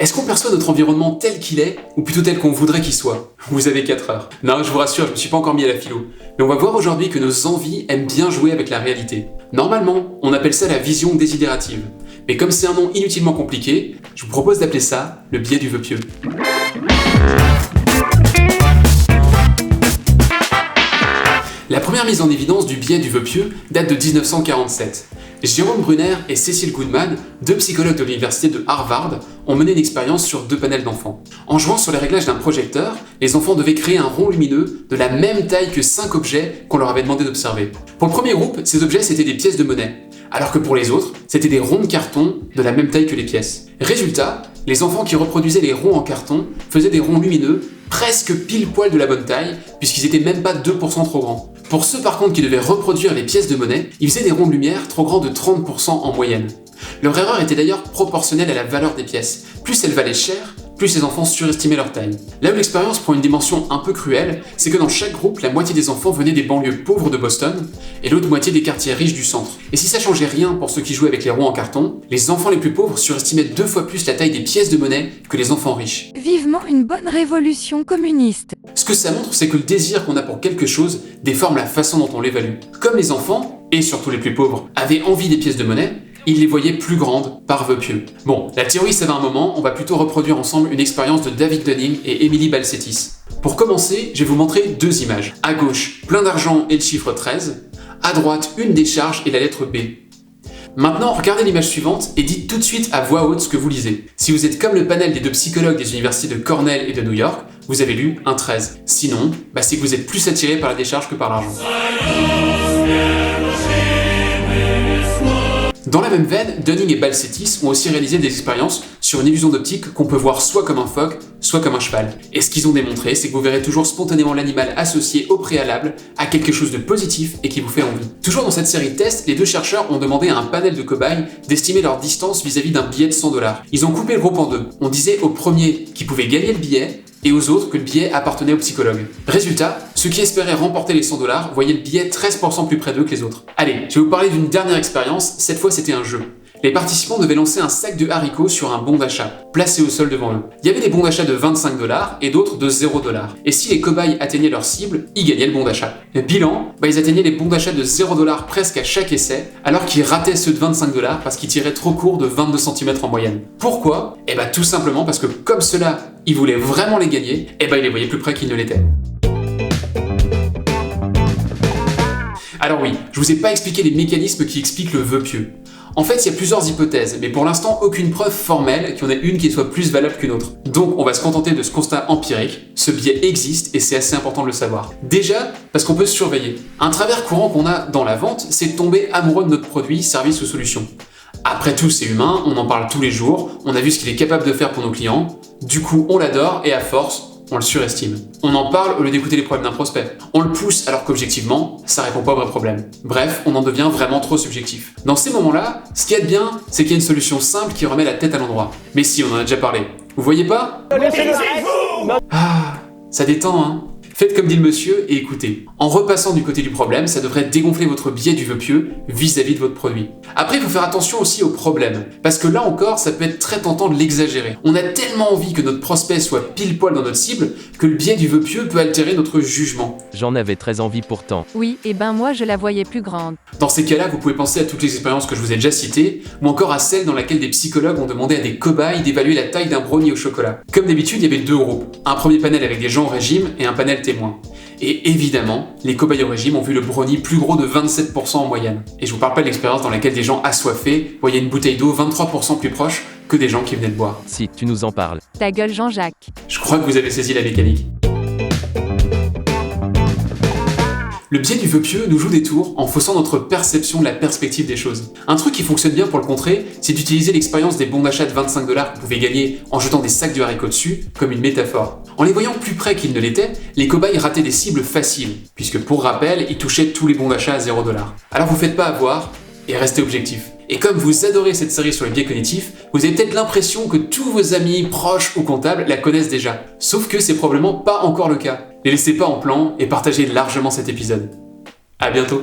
Est-ce qu'on perçoit notre environnement tel qu'il est, ou plutôt tel qu'on voudrait qu'il soit? Vous avez 4 heures. Non, je vous rassure, je me suis pas encore mis à la philo. Mais on va voir aujourd'hui que nos envies aiment bien jouer avec la réalité. Normalement, on appelle ça la vision désidérative. Mais comme c'est un nom inutilement compliqué, je vous propose d'appeler ça le biais du vœu pieux. La première mise en évidence du biais du vœu pieux date de 1947. Jérôme Brunner et Cecil Goodman, deux psychologues de l'université de Harvard, ont mené une expérience sur 2 panels d'enfants. En jouant sur les réglages d'un projecteur, les enfants devaient créer un rond lumineux de la même taille que 5 objets qu'on leur avait demandé d'observer. Pour le premier groupe, ces objets c'était des pièces de monnaie, alors que pour les autres, c'était des ronds de carton de la même taille que les pièces. Résultat, les enfants qui reproduisaient les ronds en carton faisaient des ronds lumineux presque pile poil de la bonne taille, puisqu'ils étaient même pas 2% trop grands. Pour ceux par contre qui devaient reproduire les pièces de monnaie, ils faisaient des ronds de lumière trop grands de 30% en moyenne. Leur erreur était d'ailleurs proportionnelle à la valeur des pièces. Plus elles valaient cher, plus les enfants surestimaient leur taille. Là où l'expérience prend une dimension un peu cruelle, c'est que dans chaque groupe, la moitié des enfants venaient des banlieues pauvres de Boston et l'autre moitié des quartiers riches du centre. Et si ça changeait rien pour ceux qui jouaient avec les ronds en carton, les enfants les plus pauvres surestimaient 2 fois plus la taille des pièces de monnaie que les enfants riches. Vivement une bonne révolution communiste. Ce que ça montre, c'est que le désir qu'on a pour quelque chose déforme la façon dont on l'évalue. Comme les enfants, et surtout les plus pauvres, avaient envie des pièces de monnaie, ils les voyaient plus grandes par vœu pieux. Bon, la théorie ça va un moment, on va plutôt reproduire ensemble une expérience de David Dunning et Emily Balcetis. Pour commencer, je vais vous montrer 2 images. À gauche, plein d'argent et le chiffre 13. À droite, une décharge et la lettre B. Maintenant, regardez l'image suivante et dites tout de suite à voix haute ce que vous lisez. Si vous êtes comme le panel des 2 psychologues des universités de Cornell et de New York, vous avez lu un 13. Sinon, c'est que vous êtes plus attiré par la décharge que par l'argent. Dans la même veine, Dunning et Balcetis ont aussi réalisé des expériences sur une illusion d'optique qu'on peut voir soit comme un phoque, soit comme un cheval. Et ce qu'ils ont démontré, c'est que vous verrez toujours spontanément l'animal associé au préalable à quelque chose de positif et qui vous fait envie. Toujours dans cette série de tests, les 2 chercheurs ont demandé à un panel de cobayes d'estimer leur distance vis-à-vis d'un billet de $100. Ils ont coupé le groupe en 2. On disait aux premiers qu'ils pouvaient gagner le billet, et aux autres que le billet appartenait au psychologue. Résultat, ceux qui espéraient remporter les $100 voyaient le billet 13% plus près d'eux que les autres. Allez, je vais vous parler d'une dernière expérience, cette fois c'était un jeu. Les participants devaient lancer un sac de haricots sur un bon d'achat, placé au sol devant eux. Il y avait des bons d'achat de $25 et d'autres de $0. Et si les cobayes atteignaient leur cible, ils gagnaient le bon d'achat. Le bilan, ils atteignaient les bons d'achat de $0 presque à chaque essai, alors qu'ils rataient ceux de $25 parce qu'ils tiraient trop court de 22 cm en moyenne. Pourquoi? Tout simplement parce que comme ceux-là, ils voulaient vraiment les gagner, ils les voyaient plus près qu'ils ne l'étaient. Alors oui, je vous ai pas expliqué les mécanismes qui expliquent le vœu pieux. En fait, il y a plusieurs hypothèses, mais pour l'instant, aucune preuve formelle qu'il y en ait une qui soit plus valable qu'une autre. Donc, on va se contenter de ce constat empirique. Ce biais existe et c'est assez important de le savoir. Déjà, parce qu'on peut se surveiller. Un travers courant qu'on a dans la vente, c'est de tomber amoureux de notre produit, service ou solution. Après tout, c'est humain, on en parle tous les jours, on a vu ce qu'il est capable de faire pour nos clients, du coup, on l'adore et à force, on le surestime. On en parle au lieu d'écouter les problèmes d'un prospect. On le pousse alors qu'objectivement, ça répond pas aux vrais problèmes. Bref, on en devient vraiment trop subjectif. Dans ces moments-là, ce qu'il y a de bien, c'est qu'il y a une solution simple qui remet la tête à l'endroit. Mais si, on en a déjà parlé. Vous voyez pas? Ah, ça détend, hein? Faites comme dit le monsieur et écoutez. En repassant du côté du problème, ça devrait dégonfler votre biais du vœu pieux vis-à-vis de votre produit. Après, il faut faire attention aussi aux problèmes, parce que là encore, ça peut être très tentant de l'exagérer. On a tellement envie que notre prospect soit pile poil dans notre cible que le biais du vœu pieux peut altérer notre jugement. J'en avais très envie pourtant. Oui, moi je la voyais plus grande. Dans ces cas-là, vous pouvez penser à toutes les expériences que je vous ai déjà citées, ou encore à celles dans laquelle des psychologues ont demandé à des cobayes d'évaluer la taille d'un brownie au chocolat. Comme d'habitude, il y avait 2 groupes. Un premier panel avec des gens au régime et un panel témoin. Et évidemment, les cobayes au régime ont vu le brownie plus gros de 27% en moyenne. Et je vous parle pas de l'expérience dans laquelle des gens assoiffés voyaient une bouteille d'eau 23% plus proche que des gens qui venaient de boire. Si, tu nous en parles. Ta gueule Jean-Jacques. Je crois que vous avez saisi la mécanique. Le biais du vœu pieux nous joue des tours en faussant notre perception de la perspective des choses. Un truc qui fonctionne bien pour le contrer, c'est d'utiliser l'expérience des bons d'achat de $25 que vous pouvez gagner en jetant des sacs de haricots dessus comme une métaphore. En les voyant plus près qu'ils ne l'étaient, les cobayes rataient des cibles faciles, puisque pour rappel, ils touchaient tous les bons d'achat à $0. Alors vous faites pas avoir et restez objectif. Et comme vous adorez cette série sur les biais cognitifs, vous avez peut-être l'impression que tous vos amis, proches ou comptables la connaissent déjà. Sauf que c'est probablement pas encore le cas. Ne laissez pas en plan et partagez largement cet épisode. À bientôt.